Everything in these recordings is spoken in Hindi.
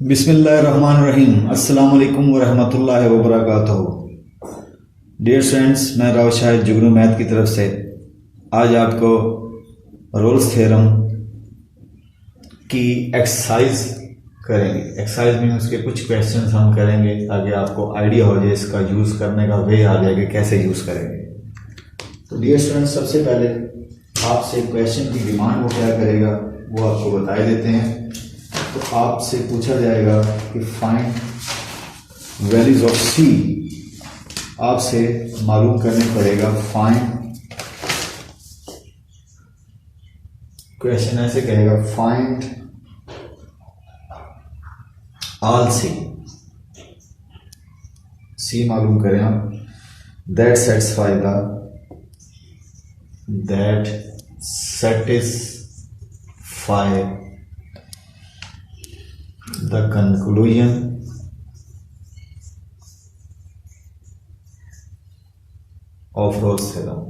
बिस्मिल्लाहिर्रहमानिर्रहीम। अस्सलाम वालेकुम वरहमतुल्लाहि वबरकातुहू। डियर स्टूडेंट्स, मैं राव शाहिद जुगनू मैथ की तरफ से आज आपको रोल्स थ्योरम की एक्सरसाइज करेंगे। एक्सरसाइज में उसके कुछ क्वेश्चंस हम करेंगे ताकि आपको आइडिया हो जाए, इसका यूज़ करने का वे आ जाएगा कैसे यूज़ करेंगे। तो डियर स्टूडेंट्स, सबसे पहले आपसे क्वेश्चन की डिमांड वो क्या करेगा वो आपको बता देते हैं। तो आपसे पूछा जाएगा कि फाइंड वैल्यूज ऑफ सी। आपसे मालूम करने पड़ेगा फाइंड, क्वेश्चन ऐसे कहेगा फाइंड ऑल सी। सी मालूम करें हम, that satisfy the conclusion of Rolle's theorem.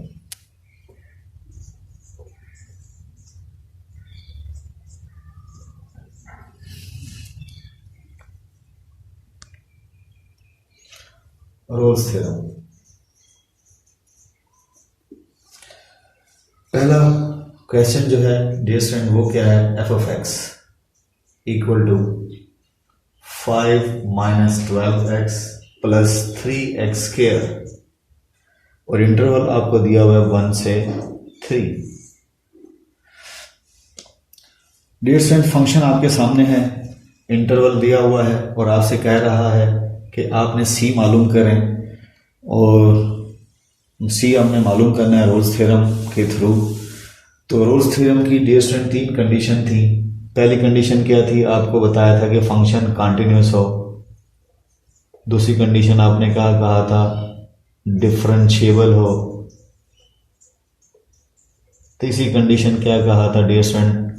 Rolle's theorem, पहला क्वेश्चन जो है डियर स्टूडेंट वो क्या है, f of x equal to 5 minus 12x plus 3x square और इंटरवल आपको दिया हुआ है 1 से 3। डियर स्टूडेंट, फंक्शन आपके सामने है, इंटरवल दिया हुआ है और आपसे कह रहा है कि आपने सी मालूम करें और सी हमने मालूम करना है रोल्स थ्योरम के थ्रू। तो रोल्स थ्योरम की डियर स्टूडेंट 3 कंडीशन थी। पहली कंडीशन क्या थी, आपको बताया था कि फंक्शन कंटिन्यूस हो। दूसरी कंडीशन आपने कहा था डिफरेंशिएबल हो। तीसरी कंडीशन क्या कहा था डियर स्टूडेंट,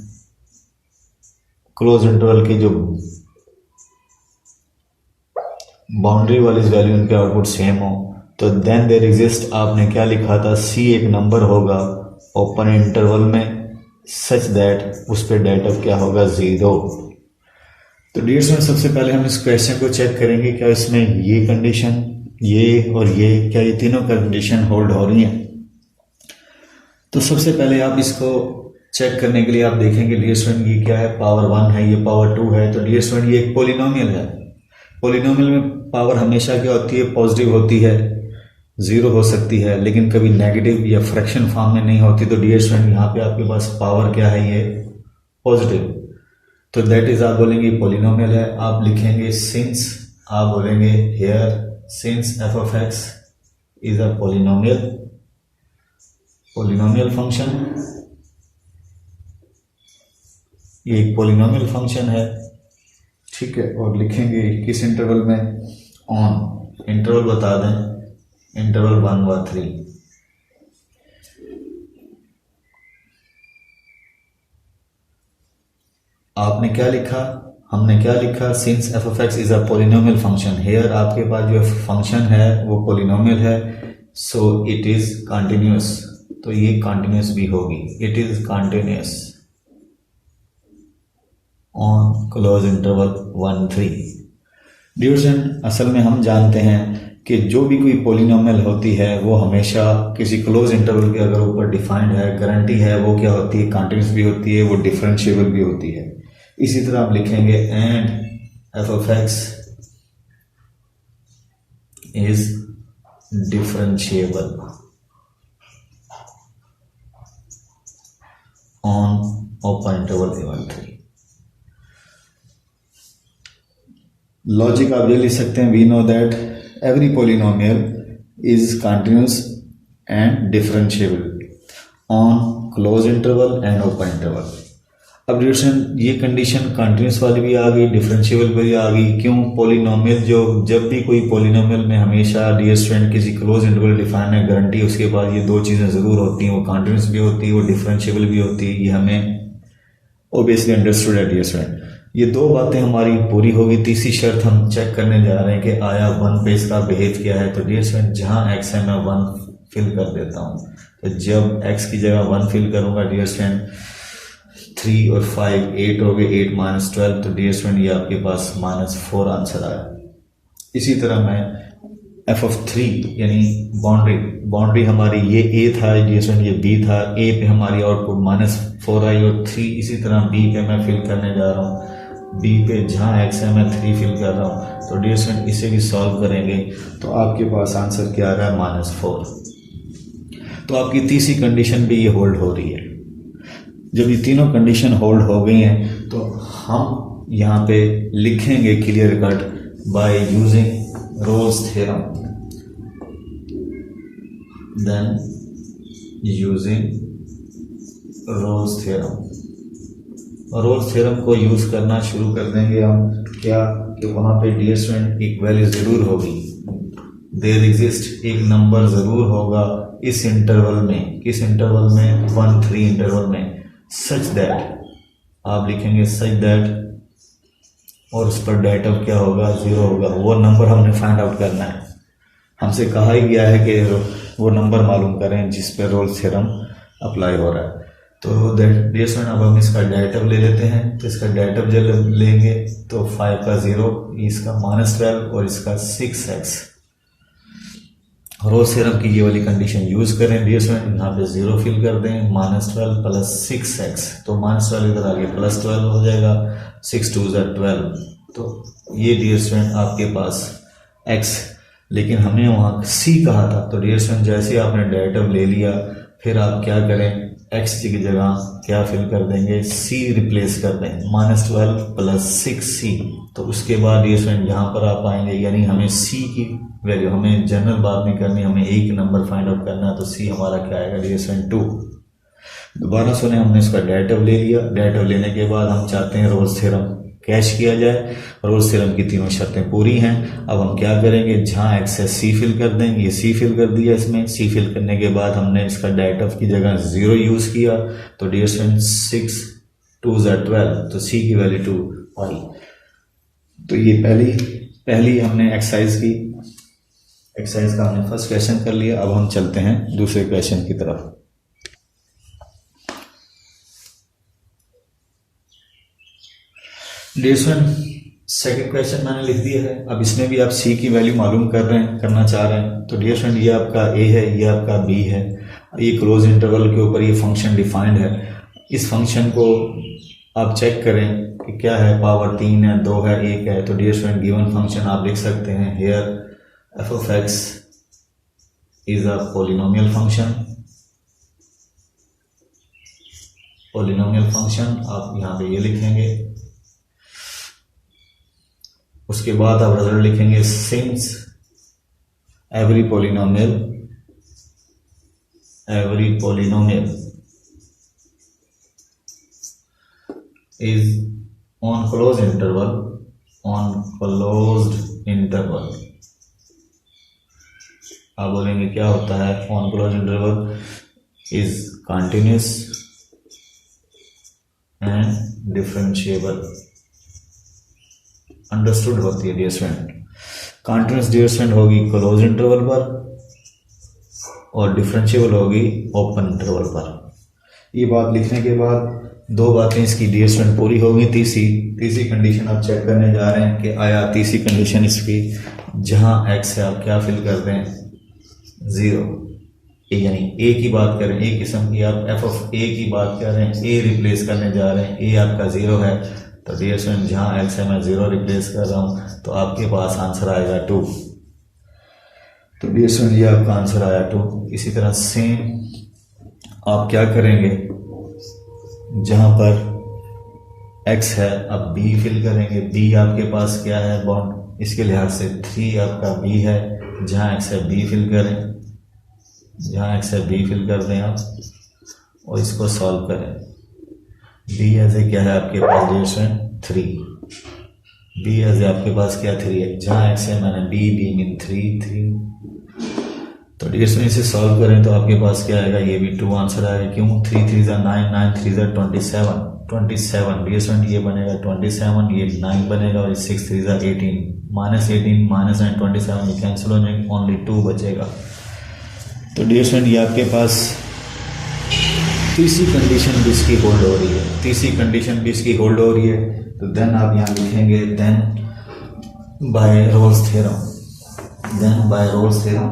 क्लोज इंटरवल की जो बाउंड्री वाली वैल्यू उनके आउटपुट सेम हो। तो देन देयर एग्जिस्ट, आपने क्या लिखा था, सी एक नंबर होगा ओपन इंटरवल में सच दैट उस पर डेटा क्या होगा 0। तो डियर स्टूडेंट, सबसे पहले हम इस क्वेश्चन को चेक करेंगे क्या इसमें ये कंडीशन, ये और ये, क्या ये तीनों कंडीशन होल्ड हो रही हैं। तो सबसे पहले आप इसको चेक करने के लिए आप देखेंगे डियर स्टूडेंट ये क्या है, पावर 1 है, ये पावर 2 है। तो डियर स्टूडेंट ये एक पोलिनोमियल है। पोलिनोमियल में पावर हमेशा क्या होती है, पॉजिटिव होती है, 0 हो सकती है, लेकिन कभी नेगेटिव या फ्रैक्शन फॉर्म में नहीं होती। तो डियर स्टूडेंट यहाँ पे आपके पास पावर क्या है, ये पॉजिटिव। तो दैट इज आप बोलेंगे पॉलिनोमियल है। आप लिखेंगे सिंस, आप बोलेंगे here since f of x is a polynomial function. ये एक पॉलिनोमियल फंक्शन है, ठीक है। और लिखेंगे किस इंटरवल में, ऑन इंटरवल बता दें, इंटरवल 1 व 3। आपने क्या लिखा, हमने क्या लिखा, since f of x is a polynomial function. Here आपके पास जो फंक्शन है वो पॉलिनोमियल है, सो इट इज कंटिन्यूअस। तो ये कंटिन्यूअस भी होगी, it is continuous on close interval 1 3। Dear student, असल में हम जानते हैं कि जो भी कोई पॉलिनोमियल होती है वो हमेशा किसी क्लोज इंटरवल के अगर ऊपर डिफाइंड है, गारंटी है, वो क्या होती है, कंटिन्यूअस भी होती है, वो डिफरेंशिएबल भी होती है। इसी तरह आप लिखेंगे and f of x is differentiable on open interval 1 3। Logic आप ये लिख सकते हैं, we know that every polynomial is continuous and differentiable on closed interval and open interval। अब ये कंडीशन कंटिन्यूस वाली भी आ गई, डिफरेंशिएबल भी आ गई। क्यों, पोलिनोमियल जो जब भी कोई पोलिनोमियल में हमेशा डियर स्टूडेंट किसी क्लोज इंटरवल डिफाइन है, गारंटी उसके बाद ये दो चीज़ें ज़रूर होती हैं, वो कंटिन्यूस भी होती है, वो डिफरेंशिएबल भी होती है। ये हमें ओबियसली अंडरस्टूड है डियर स्टूडेंट। ये दो बातें हमारी पूरी होगी। तीसरी शर्त हम चेक करने जा रहे हैं कि आया 1 पे इसका बिहेव क्या है। तो डियर स्टूडेंट, जहाँ एक्स है मैं 1 फिल कर देता हूँ। तो जब एक्स की जगह 1 फिल करूँगा डियर स्टूडेंट, 3 और 5 8 हो गए, 8 माइनस 12, तो डियर स्टूडेंट ये आपके पास -4 आंसर आया। इसी तरह मैं f(3) यानी बाउंड्री हमारी ये a था डियर स्टूडेंट, ये b था, a पे हमारी आउटपुट -4 आई और 3, इसी तरह b पे मैं फिल करने जा रहा हूँ, b पे जहाँ x है मैं 3 फिल कर रहा हूँ। तो डियर स्टूडेंट इसे भी सॉल्व करेंगे तो आपके पास आंसर क्या आ रहा है, -4। तो आपकी तीसरी कंडीशन भी ये होल्ड हो रही है। जब ये तीनों कंडीशन होल्ड हो गई हैं तो हम यहाँ पे लिखेंगे clear cut by using Rolle's theorem, then using Rolle's theorem. Rolle's theorem को यूज करना शुरू कर देंगे हम, क्या कि वहां पे डियर स्टूडेंट एक वैल्यू जरूर होगी, देयर एग्जिस्ट एक नंबर जरूर होगा इस इंटरवल में, किस इंटरवल में, 1 3 इंटरवल में, सच दैट आप लिखेंगे सच दैट और उस पर डेटा क्या होगा, 0 होगा। वो नंबर हमने फाइंड आउट करना है, हमसे कहा ही गया है कि वो नंबर मालूम करें जिस पर रोल्स थ्योरम अप्लाई हो रहा है। तो डियर स्टूडेंट अब हम इसका डेरिवेटिव ले लेते हैं। तो इसका डेरिवेटिव जब लेंगे तो 5 का 0, इसका -12 और इसका 6x। रोल्स थ्योरम की ये वाली कंडीशन यूज करें डियर स्टूडेंट, यहाँ पे 0 फिल कर दें, -12 प्लस 6x, तो -12 इधर आगे +12 हो जाएगा, 6 2 12। तो ये डियर स्टूडेंट आपके पास x, लेकिन हमने वहाँ c कहा था। तो डियर स्टूडेंट जैसे आपने डेरिवेटिव ले लिया फिर आप क्या करें, x की जगह क्या फिल कर देंगे, c रिप्लेस कर दें, -12 प्लस 6c। तो उसके बाद डियर स्टूडेंट यहाँ पर आप आएंगे, यानी हमें c की वैल्यू, हमें जनरल बात नहीं करनी, हमें एक नंबर फाइंड आउट करना है। तो c हमारा क्या आएगा डियर स्टूडेंट 2। दोबारा सुने, हमने इसका डेरिवेटिव ले लिया, डेरिवेटिव लेने के बाद हम चाहते हैं रोल्स थ्योरम कैश किया जाए। रोल्स थ्योरम की तीनों शर्तें पूरी हैं। अब हम क्या करेंगे, जहाँ x है c फिल कर देंगे, ये c फिल कर दिया, इसमें c फिल करने के बाद हमने इसका डेरिवेटिव की जगह 0 यूज किया। तो डियर स्टूडेंट 6 2 12, तो c की वैल्यू 2 आई। तो ये पहली हमने एक्सरसाइज का हमने फर्स्ट क्वेश्चन कर लिया। अब हम चलते हैं दूसरे क्वेश्चन की तरफ। डियर स्टूडेंट सेकंड क्वेश्चन मैंने लिख दिया है। अब इसमें भी आप c की वैल्यू मालूम करना चाह रहे हैं। तो डियर स्टूडेंट ये आपका a है, ये आपका b है, ये क्लोज इंटरवल के ऊपर ये फंक्शन डिफाइंड है। इस फंक्शन को आप चेक करें कि क्या है, पावर 3 है, 2 है, 1 है। तो डियर स्टूडेंट गिवन फंक्शन आप लिख सकते हैं, here f of x is a polynomial function. Polynomial function आप यहाँ पे ये लिखेंगे, उसके बाद आप रिजल्ट लिखेंगे, since every polynomial is on closed interval. आप बोलेंगे क्या होता है, on closed interval is continuous and differentiable. Understood होती है dear student. Continuous dear student होगी क्लोज इंटरवल पर और डिफरेंशिएबल होगी ओपन इंटरवल पर। ये बात लिखने के बाद दो बातें इसकी डियर स्टूडेंट पूरी होगी। तीसरी कंडीशन आप चेक करने जा रहे हैं कि आया तीसरी कंडीशन इसकी, जहां x है आप क्या फिल कर दें, 0, यानी a की बात करें, a किस्म की आप f ऑफ a की बात कर रहे हैं, a रिप्लेस करने जा रहे हैं, a आपका 0 है। तो डियर स्टूडेंट जहां x है मैं 0 रिप्लेस कर रहा हूं, तो आपके पास आंसर आएगा 2। तो डियर स्टूडेंट ये आपका आंसर आया 2। इसी तरह सेम आप क्या करेंगे, जहां पर x है आप b फिल करेंगे, b आपके पास क्या है बॉन्ड, इसके लिहाज से 3 आपका b है, जहां x है b फिल करें, जहां x है b फिल कर दें आप और इसको सॉल्व करें। b ऐसे क्या है आपके पास डियर स्टूडेंट 3, b ऐसे आपके पास क्या 3 है, जहां x है मैंने b बीइंग इन 3। तो डियर स्टूडेंट इसे सॉल्व करें तो आपके पास क्या आएगा, ये भी 2 आंसर आएगा। क्यों, 3 3 9, 9 3 27 डियर स्टूडेंट ये बनेगा 27, ये 9 बनेगा और 6 3 18, -18 -9 27 ये कैंसिल हो जाएंगे, ओनली 2 बचेगा। तो डियर स्टूडेंट ये आपके पास तीसरी कंडीशन भी इसकी होल्ड हो रही है, तीसरी कंडीशन भी इसकी होल्ड हो रही है, तो देन आप यहाँ लिखेंगे then by Rolle's theorem, then by Rolle's theorem,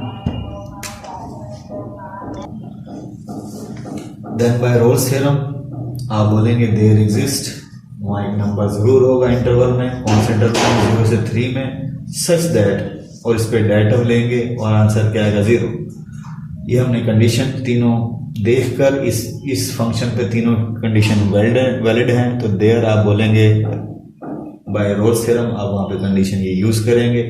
then by Rolle's theorem आप बोलेंगे देयर एग्जिस्ट, वहाँ एक नंबर जरूर होगा इंटरवल में, कौन से इंटरवल में, 0 से 3 में, सच दैट, और इस पर डेटा लेंगे और आंसर क्या आएगा 0। ये हमने कंडीशन तीनों देखकर इस फंक्शन पे तीनों कंडीशन वैलिड हैं, तो देयर आप बोलेंगे बाय रोल्स थ्योरम, आप वहाँ पे कंडीशन ये यूज करेंगे।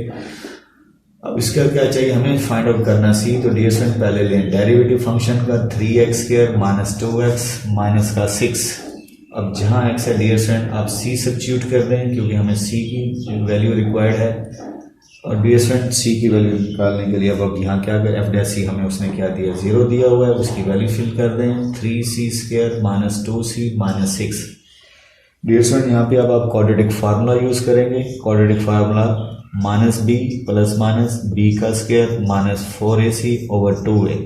अब इसका क्या चाहिए हमें फाइंड आउट करना सी, तो डियर स्टूडेंट पहले लें डेरिवेटिव फंक्शन का 3x² माइनस 2x माइनस का 6। अब जहाँ x है डियर स्टूडेंट आप c सब्स्टिट्यूट कर दें, क्योंकि हमें c की वैल्यू रिक्वायर्ड है, और डियर स्टूडेंट c की वैल्यू निकालने के लिए अब यहाँ क्या करें, f' हमें उसने क्या दिया 0 दिया हुआ है, उसकी वैल्यू फिल कर दें 3c² minus 2c minus 6। Dear student यहाँ पे अब आप क्वाड्रेटिक फार्मूला यूज करेंगे, quadratic formula minus B plus minus B का square minus 4ac over 2a।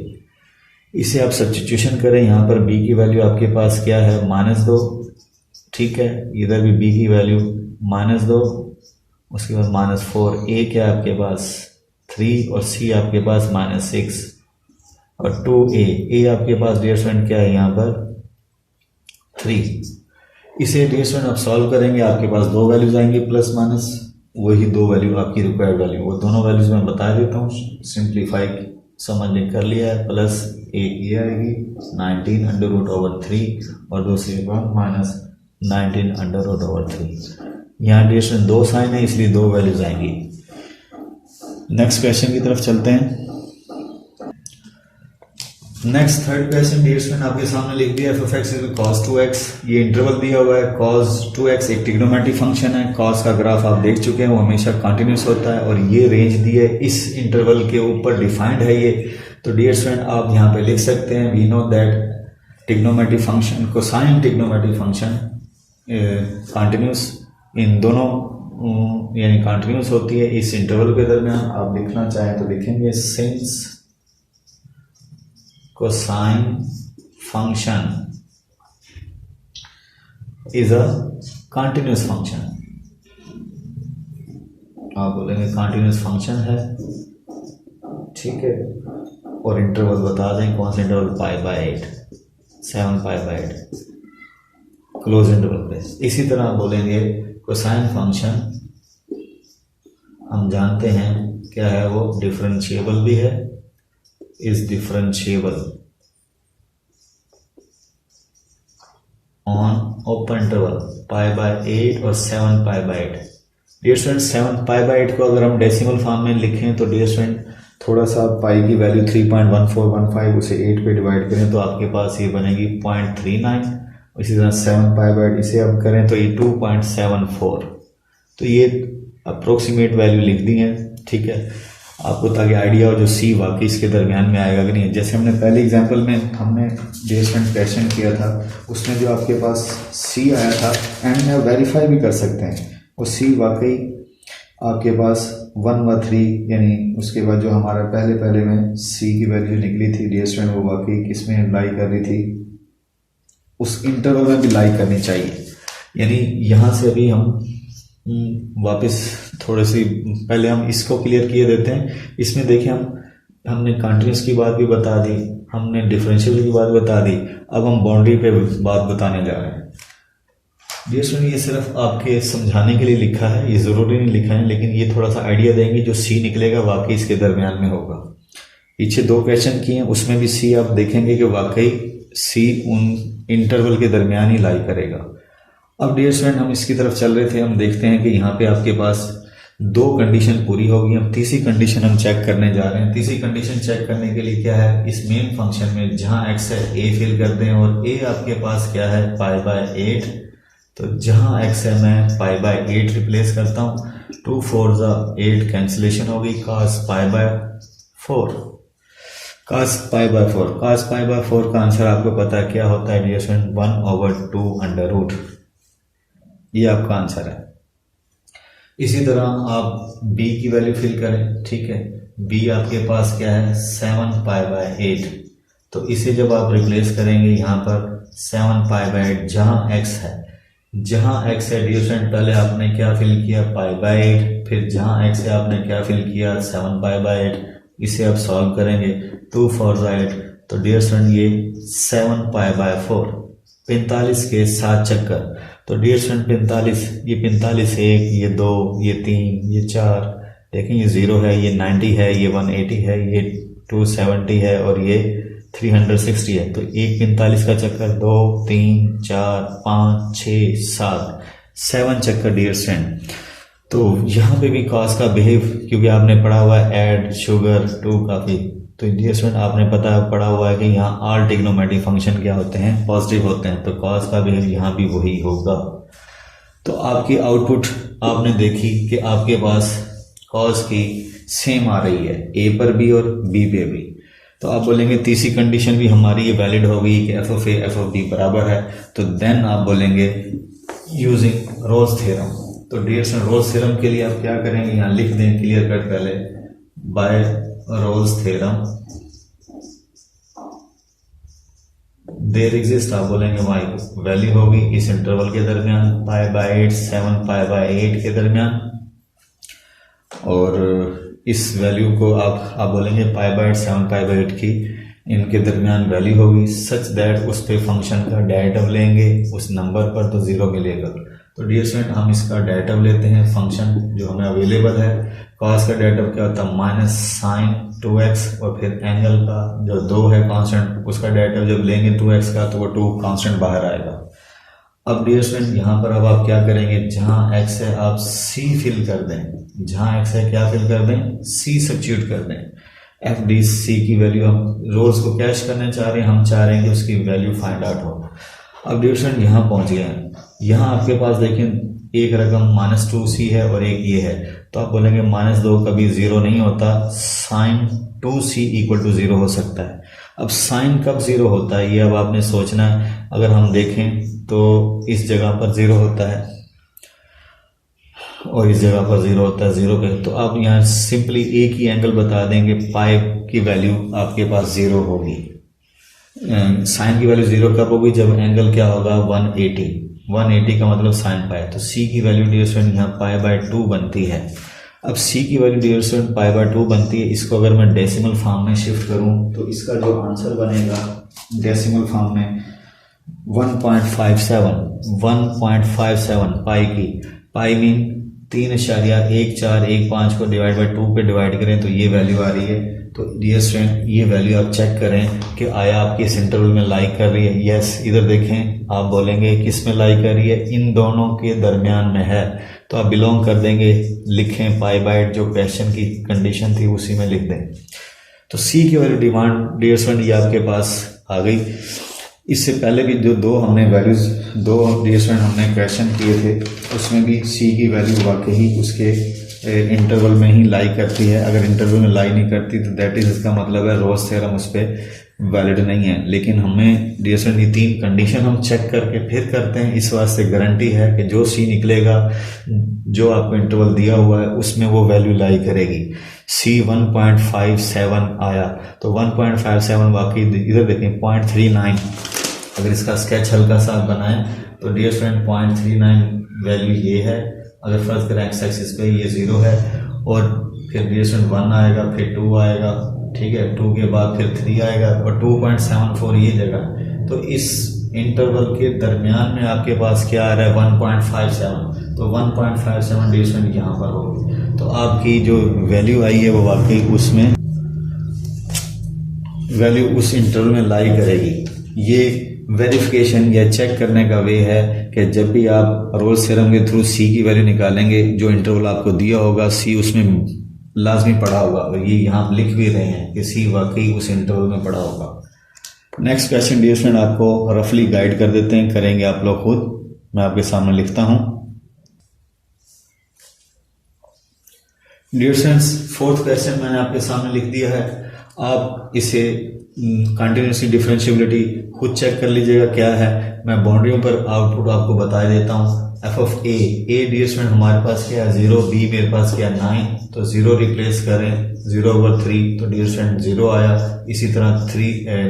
इसे आप सब्स्टिट्यूशन करें, यहाँ पर b की वैल्यू आपके पास क्या है -2, ठीक है, इधर भी b की वैल्यू -2, उसके बाद -4, a क्या है आपके पास 3 और c आपके पास -6 और 2a आपके पास डियर स्टूडेंट क्या है यहाँ पर 3। इसे डियर स्टूडेंट आप सॉल्व करेंगे, आपके पास दो वैल्यूज आएंगी प्लस माइनस, वही दो वैल्यू आपकी रिक्वायर्ड वैल्यू, वो दोनों वैल्यूज मैं बता देता हूँ, सिंप्लीफाई समझने कर लिया है। प्लस एक ये आएगी 19√3 और दूसरी बात माइनस 19√3। यहाँ डियर स्टूडेंट दो साइन है इसलिए दो वैल्यूज आएंगी। नेक्स्ट क्वेश्चन की तरफ चलते हैं। Next third question dear student आपके सामने लिख दिया f(x) cos 2x, ये इंटरवल दिया हुआ है, cos 2x एक ट्रिग्नोमेट्रिक फंक्शन है, cos का ग्राफ आप देख चुके हैं वो हमेशा कंटिन्यूस होता है, और ये रेंज दी है इस इंटरवल के ऊपर डिफाइंड है ये, तो डियर स्टूडेंट आप यहाँ पे लिख सकते हैं we know that trigonometric function cosine trigonometric function continuous, इन दोनों यानी कंटिन्यूस होती है इस इंटरवल के दरमियान। आप लिखना चाहें तो लिखेंगे since cosine function is a continuous function, आप बोलेंगे कंटिन्यूस फंक्शन है, ठीक है, और इंटरवल बता दें कौन सा इंटरवल π/8 7 π/8 क्लोज इंटरवल पे। इसी तरह आप बोलेंगे कोसाइन फंक्शन हम जानते हैं क्या है, वो डिफरेंशिएबल भी है, is differentiable on open interval π/8 और 7 π/8। डियर स्टूडेंट 7 π/8 को अगर हम डेसिमल फॉर्म में लिखें तो डियर स्टूडेंट थोड़ा सा पाई की वैल्यू 3.1415 उसे 8 पे डिवाइड करें तो आपके पास ये बनेगी 0.39। इसी तरह 7 π/8 इसे अब करें तो ये 2.74। तो ये अप्रोक्सीमेट वैल्यू लिख दी है, ठीक है, आपको ताकि आइडिया हो जो सी वाकई इसके दरमियान में आएगा कि नहीं। जैसे हमने पहले एग्जांपल में हमने बेसमेंट क्वेश्चन किया था उसमें जो आपके पास सी आया था एंड में आप वेरीफाई भी कर सकते हैं वो सी वाकई आपके पास 1 व 3 यानी उसके बाद जो हमारा पहले में सी की वैल्यू निकली थी डियर स्टूडेंट वो वाकई किस में लाई कर रही थी, उस इंटरवल में भी लाई करनी चाहिए। यानी यहाँ से अभी हम वापस थोड़े सी पहले हम इसको क्लियर किए देते हैं। इसमें देखिए हमने कंटिन्यूस की बात भी बता दी, हमने डिफरेंशियल की बात बता दी, अब हम बाउंड्री पे बात बताने जा रहे हैं। ये सुनिए, ये सिर्फ आपके समझाने के लिए लिखा है, ये ज़रूरी नहीं लिखा है, लेकिन ये थोड़ा सा आइडिया देंगे जो सी निकलेगा वाकई इसके दरमियान में होगा। पीछे 2 क्वेश्चन किए हैं उसमें भी सी आप देखेंगे कि वाकई सी उन इंटरवल के दरमियान ही लाई करेगा। अब डियर स्टूडेंट हम इसकी तरफ चल रहे थे, हम देखते हैं कि यहाँ पे आपके पास 2 कंडीशन पूरी होगी। अब तीसरी कंडीशन हम चेक करने जा रहे हैं। तीसरी कंडीशन चेक करने के लिए क्या है, इस मेन फंक्शन में जहाँ x है a फिल कर दें और a आपके पास क्या है π/8, तो जहाँ x है मैं π/8 रिप्लेस करता हूँ, 2 4 8 कैंसिलेशन होगी, cos π/4 cos π/4 का आंसर आपको पता है क्या होता है डियर स्टूडेंट, 1/2 ये आपका आंसर है। इसी तरह आप b की वैल्यू फिल करें, ठीक है, b आपके पास क्या है 7 π/8, तो इसे जब आप रिप्लेस करेंगे यहाँ पर 7π/8 जहाँ x है, डियर स्टूडेंट पहले आपने क्या फिल किया π/8, फिर जहाँ x है आपने क्या फिल किया 7π/8। इसे आप सॉल्व करेंगे 2 4 8, तो डियर स्टूडेंट ये 7π/4 45 के 7 चक्कर। तो डियर स्टूडेंट 45, ये 45 1, ये 2, ये 3, ये 4, देखें ये 0 है, ये 90 है, ये 180 है, ये 270 है और ये 360 है। तो एक 45 का चक्कर 2 3 4 5 6 7 चक्कर डियर स्टूडेंट। तो यहाँ पे भी कॉस का बिहेव, क्योंकि आपने पढ़ा हुआ है ऐड शुगर टू काफ़ी, तो डियर स्टूडेंट आपने पढ़ा हुआ है कि यहाँ ऑल ट्रिग्नोमेट्रिक फंक्शन क्या होते हैं, पॉजिटिव होते हैं, तो कॉस का बिहेव यहाँ भी वही होगा। तो आपकी आउटपुट आपने देखी कि आपके पास कॉस की सेम आ रही है ए पर भी और बी पे भी। तो आप बोलेंगे तीसरी कंडीशन भी हमारी ये वैलिड होगी कि f of a f of b बराबर है, तो देन आप बोलेंगे यूजिंग रोल्स थ्योरम। तो डियर स्टूडेंट रोल्स थ्योरम के लिए आप क्या करेंगे, यहाँ लिख दें क्लियर कट पहले, by Rolle's theorem there exist, आप बोलेंगे वाई वैल्यू होगी इस इंटरवल के दरमियान π/8 7π/8 के दरमियान, और इस वैल्यू को आप बोलेंगे π/8 7π/8 की इनके दरमियान वैल्यू होगी सच दैट उस पे फंक्शन का डेरिवेटिव लेंगे उस नंबर पर तो 0 मिलेगा। तो डियर स्टूडेंट हम इसका डेरिवेटिव लेते हैं, फंक्शन जो हमें अवेलेबल है कॉस का डेरिवेटिव क्या होता है माइनस साइन 2x, और फिर एंगल का जो 2 है कांस्टेंट उसका डेरिवेटिव जब लेंगे 2x का तो वो 2 कांस्टेंट बाहर आएगा। अब डियर स्टूडेंट यहाँ पर अब आप क्या करेंगे, जहाँ x है आप c फिल कर दें, जहाँ x है क्या फिल कर दें, c सब्स्टिट्यूट कर दें। एफ डी सी की वैल्यू हम रोज को कैश करना चाह रहे हैं, हम चाह रहे हैं कि उसकी वैल्यू फाइंड आउट हो। अब डियर स्टूडेंट यहाँ पहुंच गए हैं, यहाँ आपके पास देखें एक रकम -2c है और एक ये है, तो आप बोलेंगे -2 कभी 0 नहीं होता, साइन 2c = 0 हो सकता है। अब साइन कब 0 होता है ये अब आपने सोचना है। अगर हम देखें तो इस जगह पर 0 होता है और इस जगह पर 0 होता है 0 पे, तो आप यहाँ सिंपली एक ही एंगल बता देंगे, पाई की वैल्यू आपके पास 0 होगी। साइन की वैल्यू 0 कब होगी, जब एंगल क्या होगा 180 का मतलब साइन पाई। तो सी की वैल्यू डियर स्टूडेंट यहाँ π/2 बनती है। अब सी की वैल्यू डियर स्टूडेंट π/2 बनती है, इसको अगर मैं डेसिमल फॉर्म में शिफ्ट करूं तो इसका जो आंसर बनेगा डेसिमल फॉर्म में 1.57 पाई की, पाई मीन 3.1415 को डिवाइड बाई 2 पे डिवाइड करें तो ये वैल्यू आ रही है। तो डियर स्टूडेंट ये वैल्यू आप चेक करें कि आया आपकी इस इंटरवल में लाई कर रही है। यस, इधर देखें, आप बोलेंगे किस में लाई कर रही है, इन दोनों के दरमियान में है, तो आप बिलोंग कर देंगे, लिखें π/8 जो क्वेश्चन की कंडीशन थी उसी में लिख दें। तो सी की वैल्यू डिमांड डियर स्टूडेंट ये आपके पास आ गई। इससे पहले भी जो दो डियर स्टूडेंट हमने क्वेश्चन किए थे उसमें भी सी की वैल्यू वाकई उसके इंटरवल में ही लाई करती है। अगर इंटरवल में लाई नहीं करती तो दैट इज इसका मतलब है रोल्स थ्योरम उस पर वैलिड नहीं है। लेकिन हमें डियर स्टूडेंट ये 3 कंडीशन हम चेक करके फिर करते हैं, इस वास्ते गारंटी है कि जो सी निकलेगा जो आपको इंटरवल दिया हुआ है उसमें वो वैल्यू लाई करेगी। सी 1.57 आया, तो 1.57 वाकई इधर देखें 0.39, अगर इसका स्केच हल्का सा बनाएं तो डियर स्टूडेंट 0.39 वैल्यू ये है। अगर फर्ज करें एक्स एक्सिस पे ये 0 है, और फिर डियर स्टूडेंट 1 आएगा, फिर 2 आएगा, ठीक है, 2 के बाद फिर 3 आएगा और 2.74 ये जगह। तो इस इंटरवल के दरमियान में आपके पास क्या आ रहा है 1.57, तो 1.57 डियर स्टूडेंट यहाँ पर होगी। तो आपकी जो वैल्यू आई है वो वाकई उसमें वैल्यू उस इंटरवल में लाई करेगी। ये वेरिफिकेशन या चेक करने का वे है कि जब भी आप रोल्स थ्योरम के थ्रू सी की वैल्यू निकालेंगे, जो इंटरवल आपको दिया होगा सी उसमें लाजमी पड़ा होगा, और ये यहाँ आप लिख भी रहे हैं कि सी वाकई उस इंटरवल में पड़ा होगा। नेक्स्ट क्वेश्चन डियर स्टूडेंट आपको रफली गाइड कर देते हैं, करेंगे आप लोग खुद, मैं आपके सामने लिखता हूँ। डियर स्टूडेंट्स 4th क्वेश्चन मैंने आपके सामने लिख दिया है। आप इसे कंटिन्यूसली डिफरेंशिएबिलिटी खुद चेक कर लीजिएगा क्या है। मैं बाउंड्रियों पर आउटपुट आपको बता देता हूँ। F of a dear student हमारे पास क्या है 0, बी मेरे पास क्या है 9, तो 0 रिप्लेस करें, 0/3, तो डियर स्टूडेंट 0 आया। इसी तरह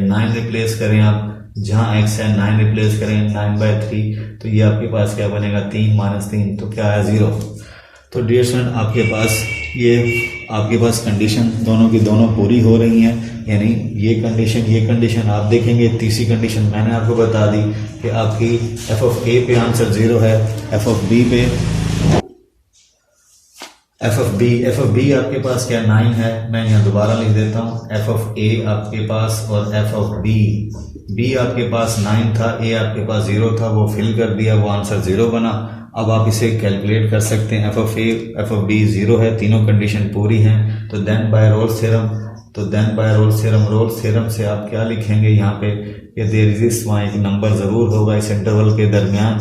9 रिप्लेस करें आप, जहाँ x है 9 रिप्लेस करें 9/3, तो ये आपके पास क्या बनेगा 3 - 3, तो क्या आया 0। तो डियर स्टूडेंट आपके पास कंडीशन दोनों की दोनों पूरी हो रही हैं, यानी ये कंडीशन आप देखेंगे। तीसरी कंडीशन मैंने आपको बता दी कि आपकी f(a) पे आंसर 0 है, f(b) पे f(b) आपके पास क्या 9 है, मैं यहाँ दोबारा लिख देता हूँ। f(a) आपके पास और f(b) आपके पास 9 था, a आपके पास 0 था, वो फिल कर दिया, वो आंसर 0 बना। अब आप इसे कैलकुलेट कर सकते हैं। f(a) f(b) 0 है, तीनों कंडीशन पूरी हैं। तो देन बाय रोल्स थ्योरम से आप क्या लिखेंगे यहाँ पे कि देयर एग्जिस्ट, वहाँ एक नंबर ज़रूर होगा इस इंटरवल के दरमियान,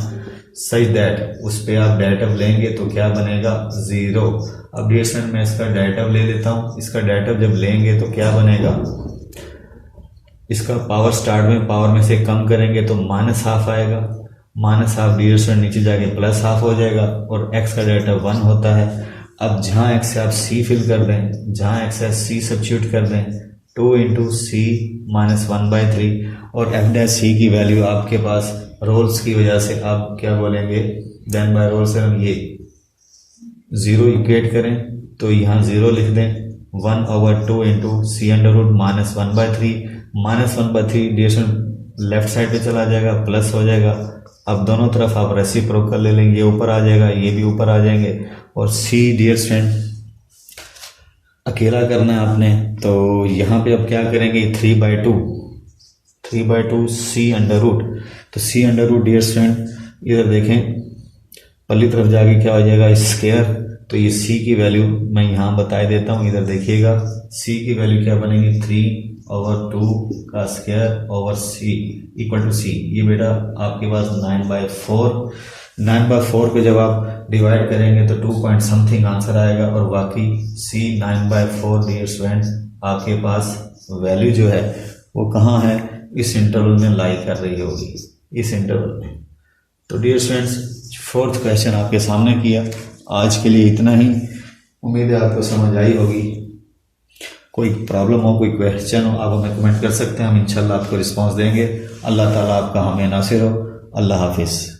सच दैट उस पर आप डेरिवेटिव लेंगे तो क्या बनेगा 0। अब डियर स्टूडेंट मैं इसका डेरिवेटिव ले लेता हूँ। इसका डेरिवेटिव जब लेंगे तो क्या बनेगा, इसका पावर स्टार्ट में पावर में से कम करेंगे तो -½ आएगा, -½ डियर स्टूडेंट नीचे जाके +½ हो जाएगा, और x का डेरिवेटिव 1 होता है। अब जहाँ x से आप c फिल कर दें, जहाँ x से c सब्स्टिट्यूट कर दें, 2 × c - 1/3, और f' की वैल्यू आपके पास रोल्स की वजह से आप क्या बोलेंगे, देन बाय रोल्स थ्योरम ये 0 इक्वेट करें तो यहाँ 0 लिख दें, 1/2 × c - 1/3 dear student left side पे चला जाएगा, प्लस हो जाएगा। अब दोनों तरफ आप रेसिप्रोकल ले लेंगे, ये ऊपर आ जाएगा, ये भी ऊपर आ जाएंगे, और c डियर स्टूडेंट अकेला करना है आपने, तो यहाँ पे अब क्या करेंगे 3/2 c√, तो c√, डियर स्टूडेंट इधर देखें पहली तरफ जाके क्या हो जाएगा स्क्वायर, तो ये c की वैल्यू मैं यहाँ बता देता हूँ, इधर देखिएगा c की वैल्यू क्या बनेगी 3/2 का स्क्वायर ओवर c = c। ये बेटा आपके पास 9/4 पे जब आप डिवाइड करेंगे तो 2 पॉइंट समथिंग आंसर आएगा, और बाकी c 9/4 डियर स्टूडेंट आपके पास वैल्यू जो है वो कहाँ है, इस इंटरवल में लाई कर रही होगी, इस इंटरवल में। तो डियर स्टूडेंट्स 4th क्वेश्चन आपके सामने किया। आज के लिए इतना ही, उम्मीद है आपको समझ आई होगी। कोई प्रॉब्लम हो, कोई क्वेश्चन हो, आप हमें कमेंट कर सकते हैं, हम इंशाल्लाह आपको रिस्पांस देंगे। अल्लाह ताला आपका हमें नासिर हो। अल्लाह हाफिज़।